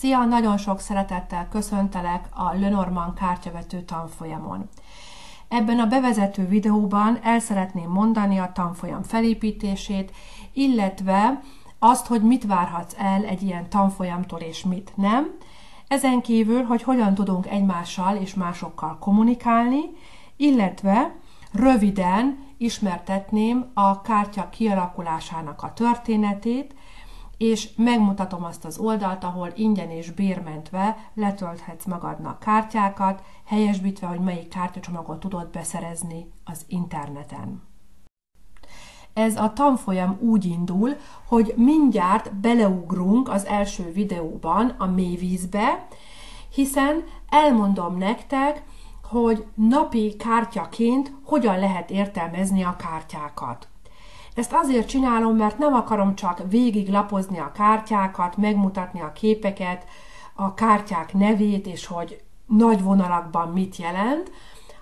Szia! Nagyon sok szeretettel köszöntelek a Lenormand kártyavető tanfolyamon. Ebben a bevezető videóban el szeretném mondani a tanfolyam felépítését, illetve azt, hogy mit várhatsz el egy ilyen tanfolyamtól és mit nem. Ezen kívül, hogy hogyan tudunk egymással és másokkal kommunikálni, illetve röviden ismertetném a kártya kialakulásának a történetét, és megmutatom azt az oldalt, ahol ingyen és bérmentve letölthetsz magadnak kártyákat, helyesbítve, hogy melyik kártyacsomagot tudod beszerezni az interneten. Ez a tanfolyam úgy indul, hogy mindjárt beleugrunk az első videóban a mélyvízbe, hiszen elmondom nektek, hogy napi kártyaként hogyan lehet értelmezni a kártyákat. Ezt azért csinálom, mert nem akarom csak végig lapozni a kártyákat, megmutatni a képeket, a kártyák nevét, és hogy nagy vonalakban mit jelent,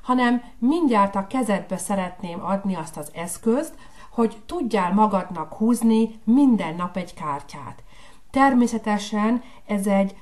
hanem mindjárt a kezedbe szeretném adni azt az eszközt, hogy tudjál magadnak húzni minden nap egy kártyát. Természetesen ez egy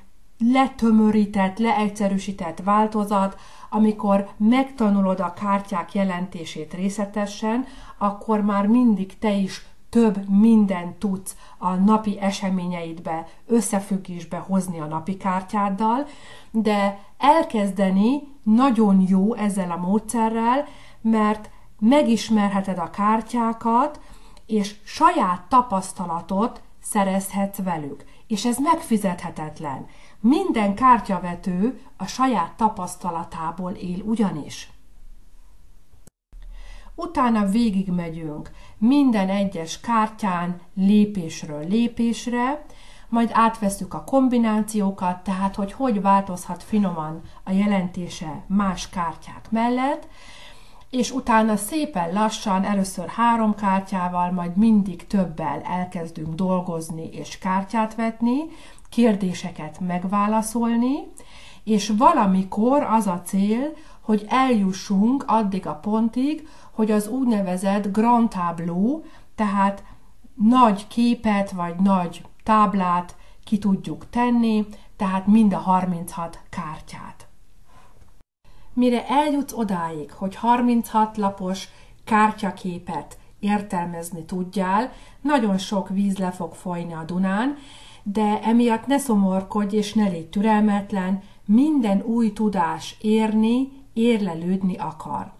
letömörített, leegyszerűsített változat, amikor megtanulod a kártyák jelentését részletesen, akkor már mindig te is több mindent tudsz a napi eseményeidbe, összefüggésbe hozni a napi kártyáddal, de elkezdeni nagyon jó ezzel a módszerrel, mert megismerheted a kártyákat, és saját tapasztalatot szerezhetsz velük. És ez megfizethetetlen. Minden kártyavető a saját tapasztalatából él ugyanis. Utána végigmegyünk minden egyes kártyán lépésről lépésre, majd átvesszük a kombinációkat, tehát hogy változhat finoman a jelentése más kártyák mellett, és utána szépen lassan, először 3 kártyával, majd mindig többel elkezdünk dolgozni és kártyát vetni, kérdéseket megválaszolni, és valamikor az a cél, hogy eljussunk addig a pontig, hogy az úgynevezett grand tableau, tehát nagy képet vagy nagy táblát ki tudjuk tenni, tehát mind a 36 kártyát. Mire eljutsz odáig, hogy 36 lapos kártyaképet értelmezni tudjál, nagyon sok víz le fog folyni a Dunán, de emiatt ne szomorkodj és ne légy türelmetlen, minden új tudás érni, érlelődni akar.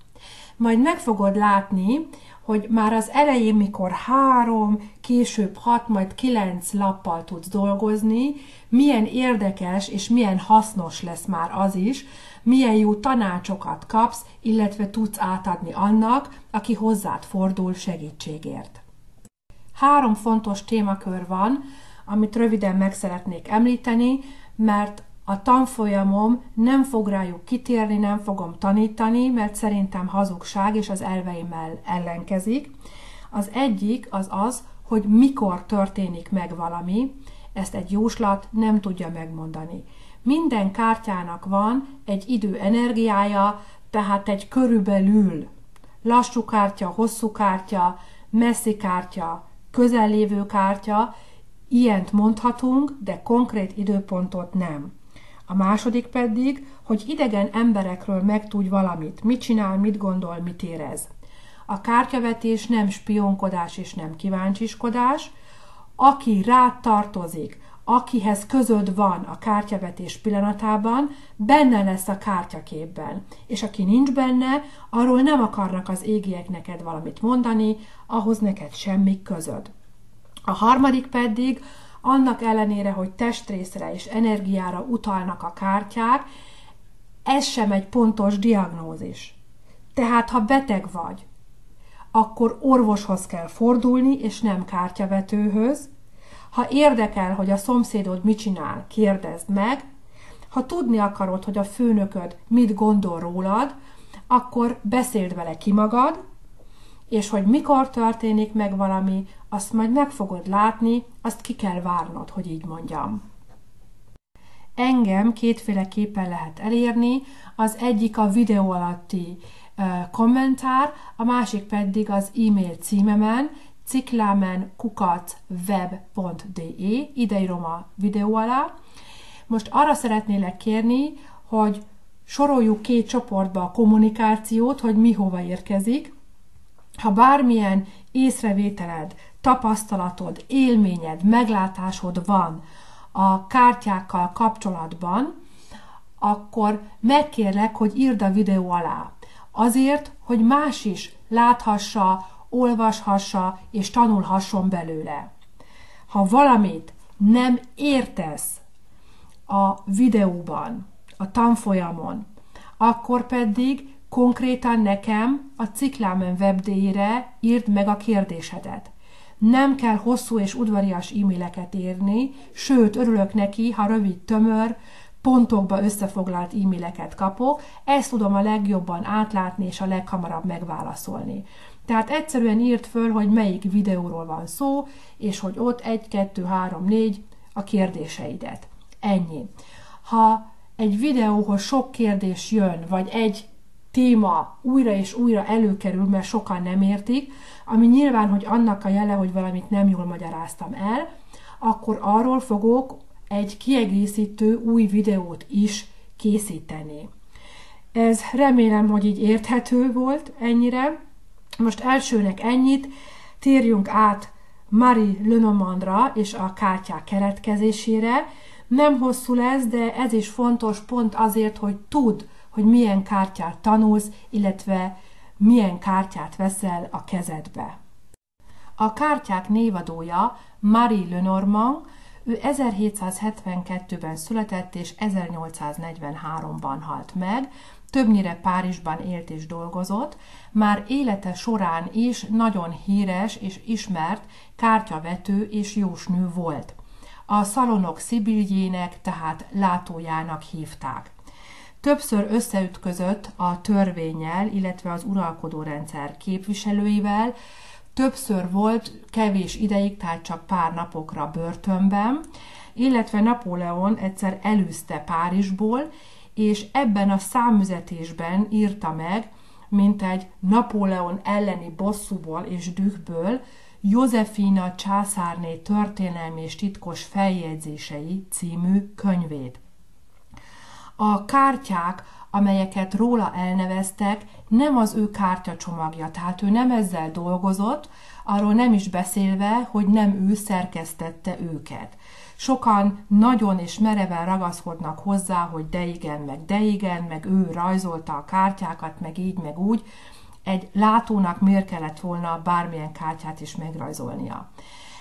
Majd meg fogod látni, hogy már az elején, mikor 3, később 6, majd 9 lappal tudsz dolgozni, milyen érdekes és milyen hasznos lesz már az is, milyen jó tanácsokat kapsz, illetve tudsz átadni annak, aki hozzád fordul segítségért. 3 fontos témakör van, amit röviden meg szeretnék említeni, mert a tanfolyamom nem fog rájuk kitérni, nem fogom tanítani, mert szerintem hazugság és az elveimmel ellenkezik. Az egyik az, hogy mikor történik meg valami, ezt egy jóslat nem tudja megmondani. Minden kártyának van egy idő energiája, tehát egy körülbelül lassú kártya, hosszú kártya, messzi kártya, közellévő kártya, ilyent mondhatunk, de konkrét időpontot nem. A második pedig, hogy idegen emberekről megtudj valamit, mit csinál, mit gondol, mit érez. A kártyavetés nem spionkodás és nem kíváncsiskodás. Aki rád tartozik, akihez közöd van a kártyavetés pillanatában, benne lesz a kártyaképben. És aki nincs benne, arról nem akarnak az égiek neked valamit mondani, ahhoz neked semmi közöd. A harmadik pedig, annak ellenére, hogy testrészre és energiára utalnak a kártyák, ez sem egy pontos diagnózis. Tehát, ha beteg vagy, akkor orvoshoz kell fordulni, és nem kártyavetőhöz. Ha érdekel, hogy a szomszédod mit csinál, kérdezd meg. Ha tudni akarod, hogy a főnököd mit gondol rólad, akkor beszéld vele ki magad, és hogy mikor történik meg valami, azt majd meg fogod látni, azt ki kell várnod, hogy így mondjam. Engem kétféleképpen lehet elérni, az egyik a videó alatti kommentár, a másik pedig az e-mail címemen, ciklamen@web.de, ide írom a videó alá, Most arra szeretnélek kérni, hogy soroljuk 2 csoportba a kommunikációt, hogy mi hova érkezik. Ha bármilyen észrevételed, tapasztalatod, élményed, meglátásod van a kártyákkal kapcsolatban, akkor megkérlek, hogy írd a videó alá. Azért, hogy más is láthassa, olvashassa és tanulhasson belőle. Ha valamit nem értesz a videóban, a tanfolyamon, akkor pedig konkrétan nekem a Ciklámen webdére írd meg a kérdésedet. Nem kell hosszú és udvarias e-maileket írni, sőt, örülök neki, ha rövid, tömör, pontokba összefoglalt e-maileket kapok, ezt tudom a legjobban átlátni és a leghamarabb megválaszolni. Tehát egyszerűen írd föl, hogy melyik videóról van szó, és hogy ott 1, 2, 3, 4 a kérdéseidet. Ennyi. Ha egy videóhoz sok kérdés jön, vagy egy téma újra és újra előkerül, mert sokan nem értik, ami nyilván, hogy annak a jele, hogy valamit nem jól magyaráztam el, akkor arról fogok egy kiegészítő új videót is készíteni. Ez remélem, hogy így érthető volt ennyire. Most elsőnek ennyit, térjünk át Marie Lenormandra és a kártyák keletkezésére. Nem hosszú lesz, de ez is fontos pont azért, hogy tudd, hogy milyen kártyát tanulsz, illetve milyen kártyát veszel a kezedbe. A kártyák névadója Marie Lenormand, ő 1772-ben született és 1843-ban halt meg, többnyire Párizsban élt és dolgozott, már élete során is nagyon híres és ismert kártyavető és jósnő volt. A szalonok szibiljének, tehát látójának hívták. Többször összeütközött a törvénnyel, illetve az uralkodórendszer képviselőivel, többször volt kevés ideig, tehát csak pár napokra börtönben, illetve Napóleon egyszer elűzte Párizsból, és ebben a számüzetésben írta meg, mint egy Napóleon elleni bosszúból és dühből, Józsefina császárné történelmi és titkos feljegyzései című könyvét. A kártyák, amelyeket róla elneveztek, nem az ő kártyacsomagja, tehát ő nem ezzel dolgozott, arról nem is beszélve, hogy nem ő szerkesztette őket. Sokan nagyon és mereven ragaszkodnak hozzá, hogy de igen, meg ő rajzolta a kártyákat, meg így, meg úgy. Egy látónak miért kellett volna bármilyen kártyát is megrajzolnia.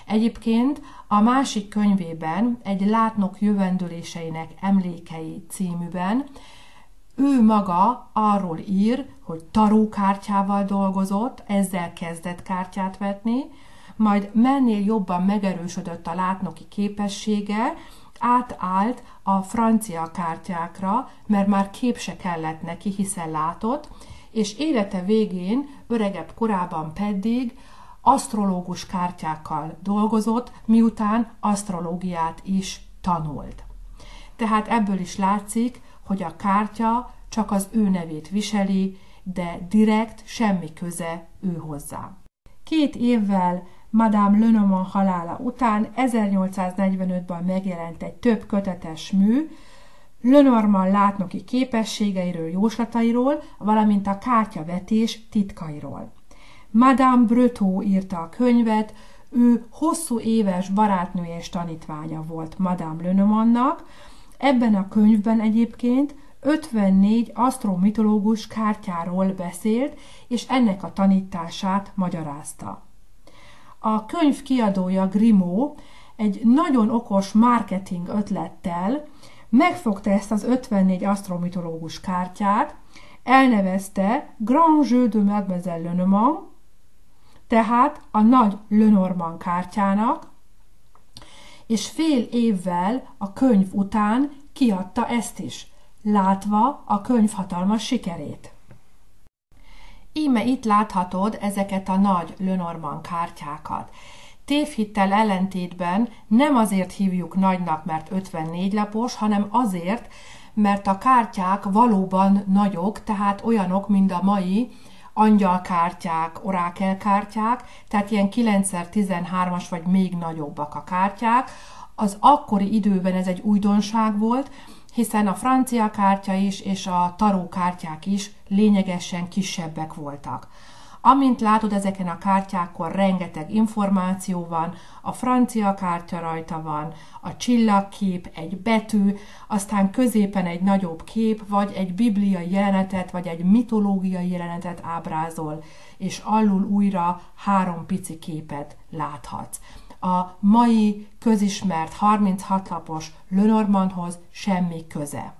Egyébként a másik könyvében, egy Látnok jövendőléseinek emlékei címűben, ő maga arról ír, hogy tarókártyával dolgozott, ezzel kezdett kártyát vetni, majd mennél jobban megerősödött a látnoki képessége, átállt a francia kártyákra, mert már kép se kellett neki, hiszen látott, és élete végén, öregebb korában pedig asztrológus kártyákkal dolgozott, miután asztrológiát is tanult. Tehát ebből is látszik, hogy a kártya csak az ő nevét viseli, de direkt semmi köze ő hozzá. 2 évvel Madame Lenormand halála után 1845-ben megjelent egy több kötetes mű, Lenormand látnoki képességeiről, jóslatairól, valamint a kártyavetés titkairól. Madame Breton írta a könyvet, ő hosszú éves barátnője és tanítványa volt Madame Lenormandnak. Ebben a könyvben egyébként 54 asztromitológus kártyáról beszélt, és ennek a tanítását magyarázta. A könyv kiadója Grimaud egy nagyon okos marketing ötlettel megfogta ezt az 54 asztromitológus kártyát, elnevezte Grand Jeu de Mademoiselle Lenormand, tehát a nagy Lenormand kártyának, és fél évvel a könyv után kiadta ezt is, látva a könyv hatalmas sikerét. Íme itt láthatod ezeket a nagy Lenormand kártyákat. Tévhittel ellentétben nem azért hívjuk nagynak, mert 54 lapos, hanem azért, mert a kártyák valóban nagyok, tehát olyanok, mint a mai angyalkártyák, orákelkártyák, tehát ilyen 9x13-as vagy még nagyobbak a kártyák. Az akkori időben ez egy újdonság volt, hiszen a francia kártya is és a tarókártyák is lényegesen kisebbek voltak. Amint látod, ezeken a kártyákon rengeteg információ van, a francia kártya rajta van, a csillagkép, egy betű, aztán középen egy nagyobb kép, vagy egy bibliai jelenetet, vagy egy mitológiai jelenetet ábrázol, és alul újra 3 pici képet láthatsz. A mai közismert 36 lapos Lenormandhoz semmi köze.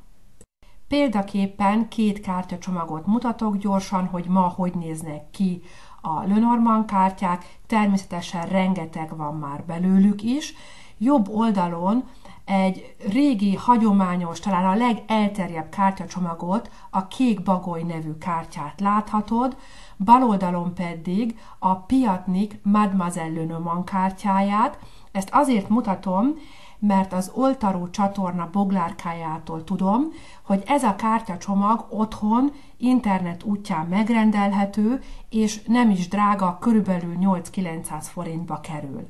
Példaképpen 2 kártyacsomagot mutatok gyorsan, hogy ma hogy néznek ki a Lenormand kártyák, természetesen rengeteg van már belőlük is. Jobb oldalon egy régi, hagyományos, talán a legelterjedt kártyacsomagot, a Kék Bagoly nevű kártyát láthatod, bal oldalon pedig a Piatnik Mademoiselle Lenormand kártyáját. Ezt azért mutatom, mert az Oltaró csatorna boglárkájától tudom, hogy ez a kártyacsomag otthon internet útján megrendelhető, és nem is drága, körülbelül 8-900 forintba kerül.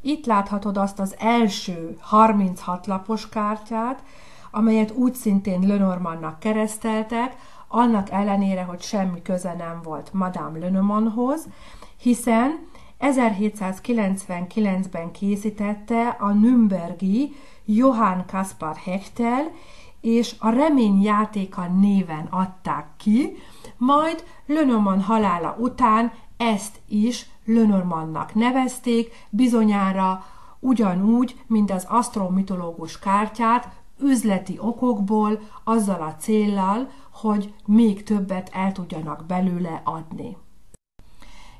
Itt láthatod azt az első 36 lapos kártyát, amelyet úgy szintén Lenormandnak kereszteltek, annak ellenére, hogy semmi köze nem volt Madame Lenormandhoz, hiszen 1799-ben készítette a nürnbergi Johann Caspar Hechtel, és a Remény játéka néven adták ki, majd Lenormand halála után ezt is Lenormandnak nevezték, bizonyára ugyanúgy, mint az asztromitológus kártyát, üzleti okokból, azzal a céllal, hogy még többet el tudjanak belőle adni.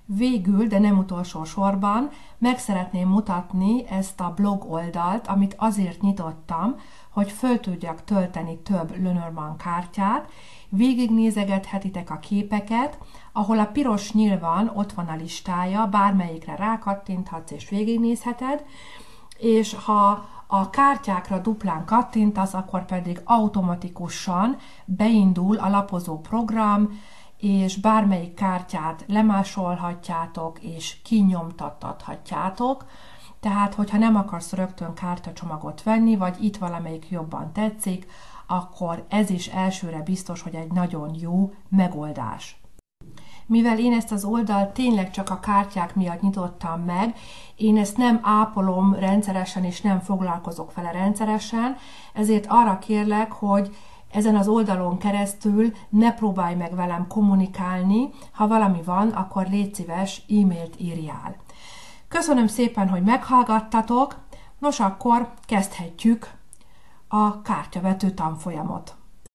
Végül, de nem utolsó sorban, meg szeretném mutatni ezt a blog oldalt, amit azért nyitottam, hogy föl tudjak tölteni több Lenormand kártyát. Végignézegethetitek a képeket, ahol a piros nyíl van, ott van a listája, bármelyikre rákattinthatsz és végignézheted, és ha a kártyákra duplán kattintasz, akkor pedig automatikusan beindul a lapozó program, és bármelyik kártyát lemásolhatjátok, és kinyomtathatjátok. Tehát, hogyha nem akarsz rögtön kártyacsomagot venni, vagy itt valamelyik jobban tetszik, akkor ez is elsőre biztos, hogy egy nagyon jó megoldás. Mivel én ezt az oldalt tényleg csak a kártyák miatt nyitottam meg, én ezt nem ápolom rendszeresen, és nem foglalkozok vele rendszeresen, ezért arra kérlek, hogy ezen az oldalon keresztül ne próbálj meg velem kommunikálni, ha valami van, akkor légy szíves, e-mailt írjál. Köszönöm szépen, hogy meghallgattatok, nos akkor kezdhetjük a kártyavető tanfolyamot.